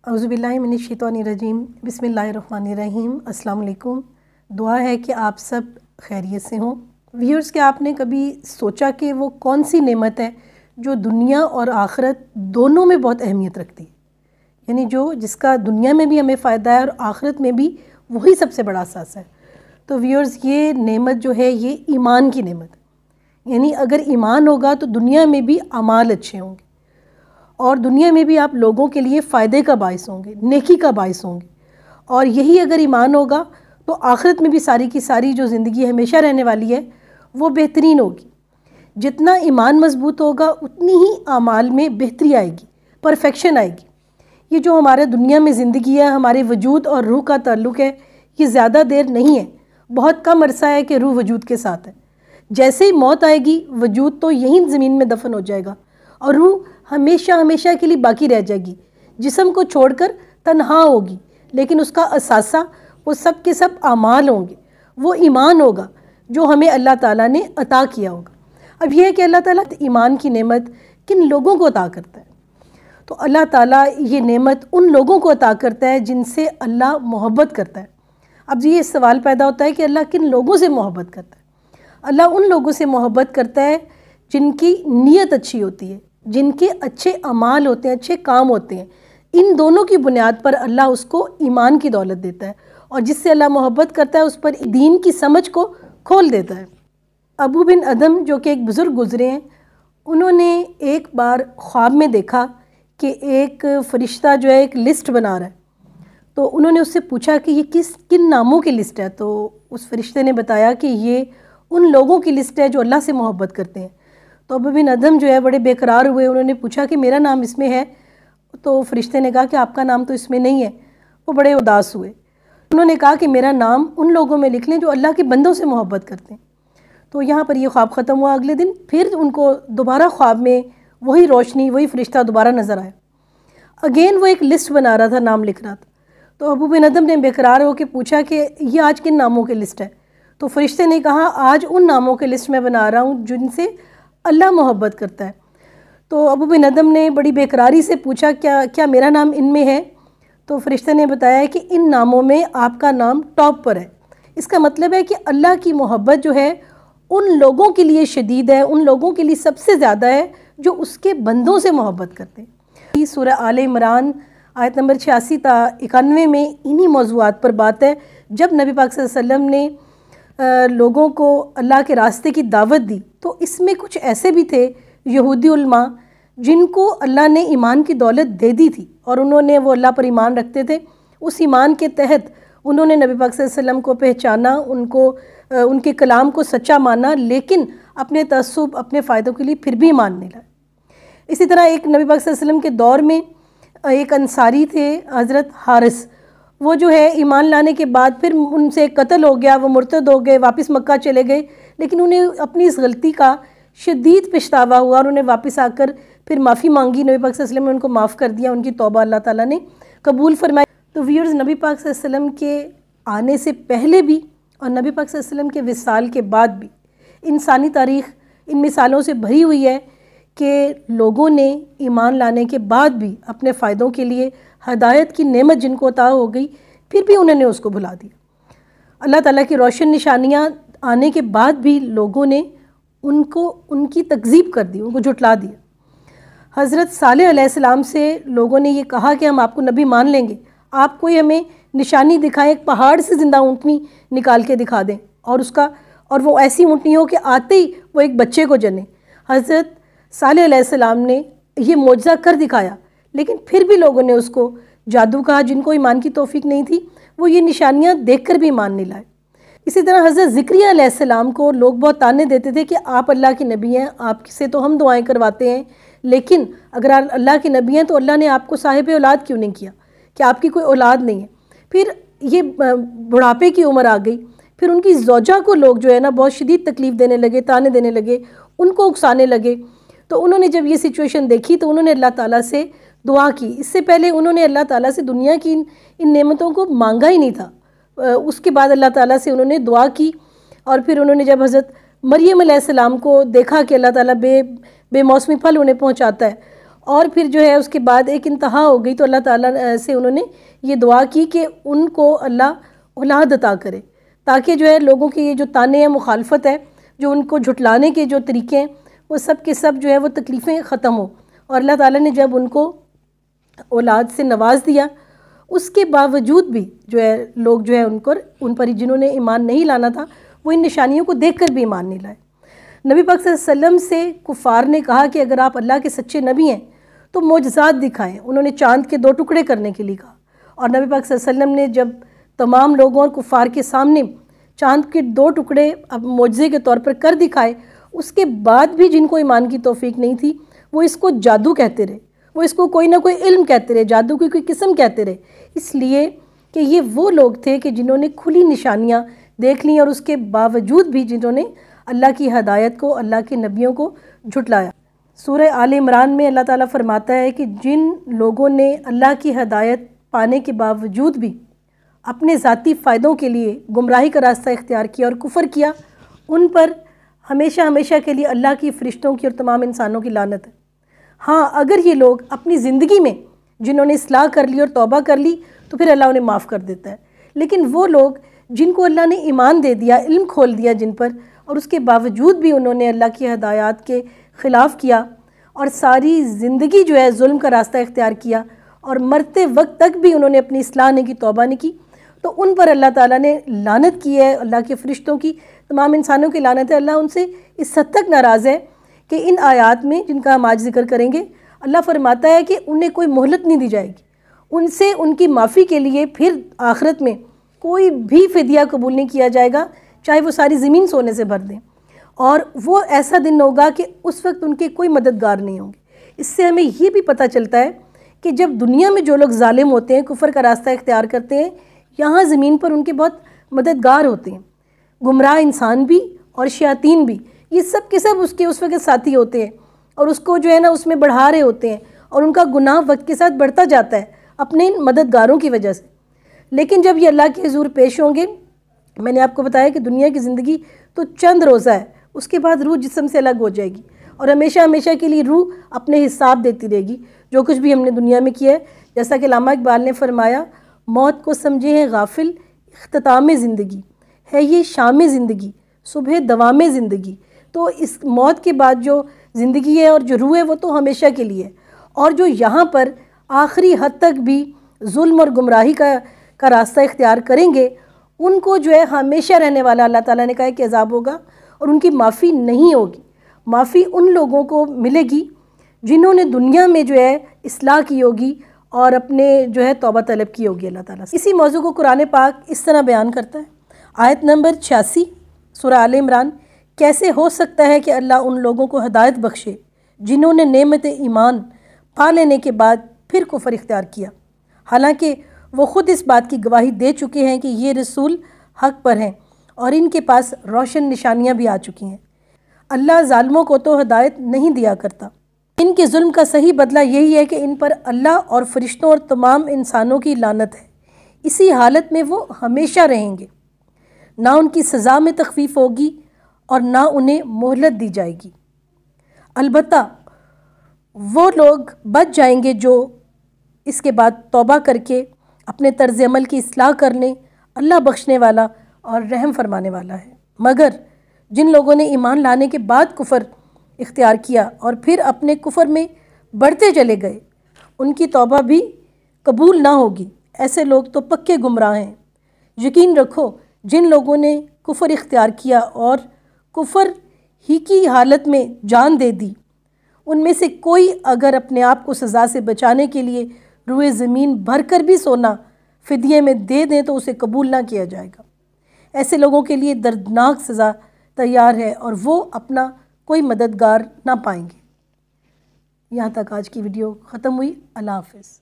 اعوذ باللہ من الشیطان الرجیم بسم اللہ الرحمن الرحیم۔ السلام علیکم۔ دعا ہے کہ آپ سب خیریت سے ہوں۔ ویورز، کیا آپ نے کبھی سوچا کہ وہ کون سی نعمت ہے جو دنیا اور آخرت دونوں میں بہت اہمیت رکھتی ہے؟ یعنی جس کا دنیا میں بھی ہمیں فائدہ ہے اور آخرت میں بھی وہی سب سے بڑا اثاثہ ہے۔ تو ویورز، یہ نعمت جو ہے یہ ایمان کی نعمت ہے۔ یعنی اگر ایمان ہوگا تو دنیا میں بھی اعمال اچھے ہوں گے اور دنیا میں بھی آپ لوگوں کے لیے فائدے کا باعث ہوں گے، نیکی کا باعث ہوں گے۔ اور یہی اگر ایمان ہوگا تو آخرت میں بھی ساری کی ساری جو زندگی ہمیشہ رہنے والی ہے وہ بہترین ہوگی۔ جتنا ایمان مضبوط ہوگا اتنی ہی اعمال میں بہتری آئے گی، پرفیکشن آئے گی۔ یہ جو ہمارے دنیا میں زندگی ہے، ہمارے وجود اور روح کا تعلق ہے، یہ زیادہ دیر نہیں ہے، بہت کم عرصہ ہے کہ روح وجود کے ساتھ ہے۔ جیسے ہی موت آئے گی وجود تو یہیں زمین میں دفن ہو جائے گا اور روح ہمیشہ ہمیشہ کے لیے باقی رہ جائے گی، جسم کو چھوڑ کر تنہا ہوگی، لیکن اس کا اثاثہ وہ سب کے سب اعمال ہوں گے، وہ ایمان ہوگا جو ہمیں اللہ تعالیٰ نے عطا کیا ہوگا۔ اب یہ ہے کہ اللہ تعالیٰ ایمان کی نعمت کن لوگوں کو عطا کرتا ہے؟ تو اللہ تعالیٰ یہ نعمت ان لوگوں کو عطا کرتا ہے جن سے اللہ محبت کرتا ہے۔ اب یہ سوال پیدا ہوتا ہے کہ اللہ کن لوگوں سے محبت کرتا ہے؟ اللہ ان لوگوں سے محبت کرتا ہے جن کی نیت اچھی ہوتی ہے، جن کے اچھے اعمال ہوتے ہیں، اچھے کام ہوتے ہیں۔ ان دونوں کی بنیاد پر اللہ اس کو ایمان کی دولت دیتا ہے، اور جس سے اللہ محبت کرتا ہے اس پر دین کی سمجھ کو کھول دیتا ہے۔ ابو بن ادم جو کہ ایک بزرگ گزرے ہیں، انہوں نے ایک بار خواب میں دیکھا کہ ایک فرشتہ جو ہے ایک لسٹ بنا رہا ہے۔ تو انہوں نے اس سے پوچھا کہ یہ کن ناموں کی لسٹ ہے؟ تو اس فرشتے نے بتایا کہ یہ ان لوگوں کی لسٹ ہے جو اللہ سے محبت کرتے ہیں۔ تو ابو بن ادم جو ہے بڑے بے قرار ہوئے، انہوں نے پوچھا کہ میرا نام اس میں ہے؟ تو فرشتے نے کہا کہ آپ کا نام تو اس میں نہیں ہے۔ وہ بڑے اداس ہوئے۔ انہوں نے کہا کہ میرا نام ان لوگوں میں لکھ لیں جو اللہ کے بندوں سے محبت کرتے ہیں۔ تو یہاں پر یہ خواب ختم ہوا۔ اگلے دن پھر ان کو دوبارہ خواب میں وہی روشنی، وہی فرشتہ دوبارہ نظر آیا۔ اگین وہ ایک لسٹ بنا رہا تھا، نام لکھ رہا تھا۔ تو ابو بن ادم نے بے قرار ہو کے پوچھا کہ یہ آج کن ناموں کی لسٹ ہے؟ تو فرشتے نے کہا آج ان ناموں کی لسٹ میں بنا رہا ہوں جن سے اللہ محبت کرتا ہے۔ تو ابو بن ادم نے بڑی بے قراری سے پوچھا کیا میرا نام ان میں ہے؟ تو فرشتے نے بتایا کہ ان ناموں میں آپ کا نام ٹاپ پر ہے۔ اس کا مطلب ہے کہ اللہ کی محبت جو ہے ان لوگوں کے لیے شدید ہے، ان لوگوں کے لیے سب سے زیادہ ہے جو اس کے بندوں سے محبت کرتے ہیں۔ سورہ آل عمران آیت نمبر 86 تا 91 میں انہی موضوعات پر بات ہے۔ جب نبی پاک صلی اللہ علیہ وسلم نے لوگوں کو اللہ کے راستے کی دعوت دی تو اس میں کچھ ایسے بھی تھے یہودی علماء جن کو اللہ نے ایمان کی دولت دے دی تھی، اور انہوں نے وہ اللہ پر ایمان رکھتے تھے۔ اس ایمان کے تحت انہوں نے نبی پاک صلی اللہ علیہ وسلم کو پہچانا، ان کے کلام کو سچا مانا، لیکن اپنے تعصب، اپنے فائدوں کے لیے پھر بھی ایمان نہیں لائے۔ اسی طرح ایک نبی پاک صلی اللہ علیہ وسلم کے دور میں ایک انصاری تھے حضرت حارث، وہ جو ہے ایمان لانے کے بعد پھر ان سے قتل ہو گیا، وہ مرتد ہو گئے، واپس مکہ چلے گئے، لیکن انہیں اپنی اس غلطی کا شدید پچھتاوا ہوا اور انہیں واپس آ کر پھر معافی مانگی۔ نبی پاک صلی اللہ علیہ وسلم نے ان کو معاف کر دیا، ان کی توبہ اللہ تعالیٰ نے قبول فرمائی۔ تو ویورز، نبی پاک صلی اللہ علیہ وسلم کے آنے سے پہلے بھی اور نبی پاک صلی اللہ علیہ وسلم کے وصال کے بعد بھی انسانی تاریخ ان مثالوں سے بھری ہوئی ہے کہ لوگوں نے ایمان لانے کے بعد بھی اپنے فائدوں کے لیے ہدایت کی نعمت جن کو عطا ہو گئی پھر بھی انہوں نے اس کو بھلا دیا۔ اللہ تعالیٰ کی روشن نشانیاں آنے کے بعد بھی لوگوں نے ان کی تکذیب کر دی، ان کو جھٹلا دیا۔ حضرت صالح علیہ السلام سے لوگوں نے یہ کہا کہ ہم آپ کو نبی مان لیں گے، آپ کوئی ہمیں نشانی دکھائیں، ایک پہاڑ سے زندہ اونٹنی نکال کے دکھا دیں اور وہ ایسی اونٹنی ہو کہ آتے ہی وہ ایک بچے کو جنے۔ حضرت صالح علیہ السلام نے یہ معجزہ کر دکھایا، لیکن پھر بھی لوگوں نے اس کو جادو کہا۔ جن کو ایمان کی توفیق نہیں تھی وہ یہ نشانیاں دیکھ کر بھی ایمان نہیں لائے۔ اسی طرح حضرت زکریا علیہ السلام کو لوگ بہت طعنے دیتے تھے کہ آپ اللہ کے نبی ہیں، آپ سے تو ہم دعائیں کرواتے ہیں، لیکن اگر اللہ کے نبی ہیں تو اللہ نے آپ کو صاحب اولاد کیوں نہیں کیا، کہ آپ کی کوئی اولاد نہیں ہے۔ پھر یہ بڑھاپے کی عمر آ گئی، پھر ان کی زوجہ کو لوگ جو ہے نا بہت شدید تکلیف دینے لگے، طعنے دینے لگے، ان کو اکسانے لگے۔ تو انہوں نے جب یہ سچویشن دیکھی تو انہوں نے اللہ تعالیٰ سے دعا کی۔ اس سے پہلے انہوں نے اللہ تعالیٰ سے دنیا کی ان نعمتوں کو مانگا ہی نہیں تھا۔ اس کے بعد اللہ تعالیٰ سے انہوں نے دعا کی، اور پھر انہوں نے جب حضرت مریم علیہ السلام کو دیکھا کہ اللہ تعالیٰ بے موسمی پھل انہیں پہنچاتا ہے، اور پھر جو ہے اس کے بعد ایک انتہا ہو گئی تو اللہ تعالیٰ سے انہوں نے یہ دعا کی کہ ان کو اللہ اولاد عطا کرے، تاکہ جو ہے لوگوں کے یہ جو طعنے ہیں، مخالفت ہے، جو ان کو جھٹلانے کے جو طریقے ہیں، وہ سب کے سب جو ہے وہ تکلیفیں ختم ہوں۔ اور اللہ تعالیٰ نے جب ان کو اولاد سے نواز دیا، اس کے باوجود بھی جو ہے لوگ جو ہے ان پر جنہوں نے ایمان نہیں لانا تھا، وہ ان نشانیوں کو دیکھ کر بھی ایمان نہیں لائے۔ نبی پاک صلی اللہ علیہ وسلم سے کفار نے کہا کہ اگر آپ اللہ کے سچے نبی ہیں تو معجزات دکھائیں۔ انہوں نے چاند کے 2 ٹکڑے کرنے کے لیے کہا، اور نبی پاک صلی اللہ علیہ وسلم نے جب تمام لوگوں اور کفار کے سامنے چاند کے 2 ٹکڑے اب معجزے کے طور پر کر دکھائے، اس کے بعد بھی جن کو ایمان کی توفیق نہیں تھی وہ اس کو جادو کہتے رہے، وہ اس کو کوئی نہ کوئی علم کہتے رہے، جادو کی کوئی قسم کہتے رہے، اس لیے کہ یہ وہ لوگ تھے کہ جنہوں نے کھلی نشانیاں دیکھ لیں، اور اس کے باوجود بھی جنہوں نے اللہ کی ہدایت کو، اللہ کے نبیوں کو جھٹلایا۔ سورہ آل عمران میں اللہ تعالیٰ فرماتا ہے کہ جن لوگوں نے اللہ کی ہدایت پانے کے باوجود بھی اپنے ذاتی فائدوں کے لیے گمراہی کا راستہ اختیار کیا اور کفر کیا، ان پر ہمیشہ ہمیشہ کے لیے اللہ کی فرشتوں کی اور تمام انسانوں کی لعنت ہے۔ ہاں، اگر یہ لوگ اپنی زندگی میں جنہوں نے اصلاح کر لی اور توبہ کر لی تو پھر اللہ انہیں معاف کر دیتا ہے، لیکن وہ لوگ جن کو اللہ نے ایمان دے دیا، علم کھول دیا جن پر، اور اس کے باوجود بھی انہوں نے اللہ کی ہدایات کے خلاف کیا اور ساری زندگی جو ہے ظلم کا راستہ اختیار کیا، اور مرتے وقت تک بھی انہوں نے اپنی اصلاح نہیں کی، توبہ نہیں کی، تو ان پر اللہ تعالیٰ نے لعنت کی ہے، اللہ کے فرشتوں کی، تمام انسانوں کی لعنت ہے۔ اللہ ان سے اس حد تک ناراض ہے کہ ان آیات میں جن کا ہم آج ذکر کریں گے، اللہ فرماتا ہے کہ انہیں کوئی مہلت نہیں دی جائے گی، ان سے ان کی معافی کے لیے پھر آخرت میں کوئی بھی فدیہ قبول نہیں کیا جائے گا، چاہے وہ ساری زمین سونے سے بھر دیں، اور وہ ایسا دن ہوگا کہ اس وقت ان کے کوئی مددگار نہیں ہوں گے۔ اس سے ہمیں یہ بھی پتہ چلتا ہے کہ جب دنیا میں جو لوگ ظالم ہوتے ہیں، کفر کا راستہ اختیار کرتے ہیں، یہاں زمین پر ان کے بہت مددگار ہوتے ہیں، گمراہ انسان بھی اور شیاطین بھی، یہ سب کے سب اس کے اس وقت ساتھی ہوتے ہیں، اور اس کو جو ہے نا اس میں بڑھا رہے ہوتے ہیں، اور ان کا گناہ وقت کے ساتھ بڑھتا جاتا ہے اپنے ان مددگاروں کی وجہ سے۔ لیکن جب یہ اللہ کے حضور پیش ہوں گے، میں نے آپ کو بتایا کہ دنیا کی زندگی تو چند روزہ ہے، اس کے بعد روح جسم سے الگ ہو جائے گی، اور ہمیشہ ہمیشہ کے لیے روح اپنے حساب دیتی رہے گی جو کچھ بھی ہم نے دنیا میں کیا ہے۔ جیسا کہ علامہ اقبال نے فرمایا، موت کو سمجھے ہیں غافل، اختتام زندگی ہے یہ شام زندگی، صبح دوام زندگی۔ تو اس موت کے بعد جو زندگی ہے اور جو روح ہے وہ تو ہمیشہ کے لیے ہے، اور جو یہاں پر آخری حد تک بھی ظلم اور گمراہی کا راستہ اختیار کریں گے، ان کو جو ہے ہمیشہ رہنے والا اللہ تعالیٰ نے کہا ہے کہ عذاب ہوگا، اور ان کی معافی نہیں ہوگی۔ معافی ان لوگوں کو ملے گی جنہوں نے دنیا میں جو ہے اصلاح کی ہوگی اور اپنے جو ہے توبہ طلب کی ہوگی اللہ تعالیٰ سے۔ اسی موضوع کو قرآن پاک اس طرح بیان کرتا ہے، آیت نمبر 86 سورہ آل عمران، کیسے ہو سکتا ہے کہ اللہ ان لوگوں کو ہدایت بخشے جنہوں نے نعمت ایمان پا لینے کے بعد پھر کفر اختیار کیا، حالانکہ وہ خود اس بات کی گواہی دے چکے ہیں کہ یہ رسول حق پر ہیں اور ان کے پاس روشن نشانیاں بھی آ چکی ہیں۔ اللہ ظالموں کو تو ہدایت نہیں دیا کرتا، ان کے ظلم کا صحیح بدلہ یہی ہے کہ ان پر اللہ اور فرشتوں اور تمام انسانوں کی لعنت ہے، اسی حالت میں وہ ہمیشہ رہیں گے، نہ ان کی سزا میں تخفیف ہوگی اور نہ انہیں مہلت دی جائے گی۔ البتہ وہ لوگ بچ جائیں گے جو اس کے بعد توبہ کر کے اپنے طرز عمل کی اصلاح کر لیں، اللہ بخشنے والا اور رحم فرمانے والا ہے۔ مگر جن لوگوں نے ایمان لانے کے بعد کفر اختیار کیا اور پھر اپنے کفر میں بڑھتے چلے گئے، ان کی توبہ بھی قبول نہ ہوگی، ایسے لوگ تو پکے گمراہ ہیں۔ یقین رکھو جن لوگوں نے کفر اختیار کیا اور کفر ہی کی حالت میں جان دے دی، ان میں سے کوئی اگر اپنے آپ کو سزا سے بچانے کے لیے روئے زمین بھر کر بھی سونا فدیے میں دے دیں تو اسے قبول نہ کیا جائے گا۔ ایسے لوگوں کے لیے دردناک سزا تیار ہے اور وہ اپنا کوئی مددگار نہ پائیں گے۔ یہاں تک آج کی ویڈیو ختم ہوئی۔ اللہ حافظ۔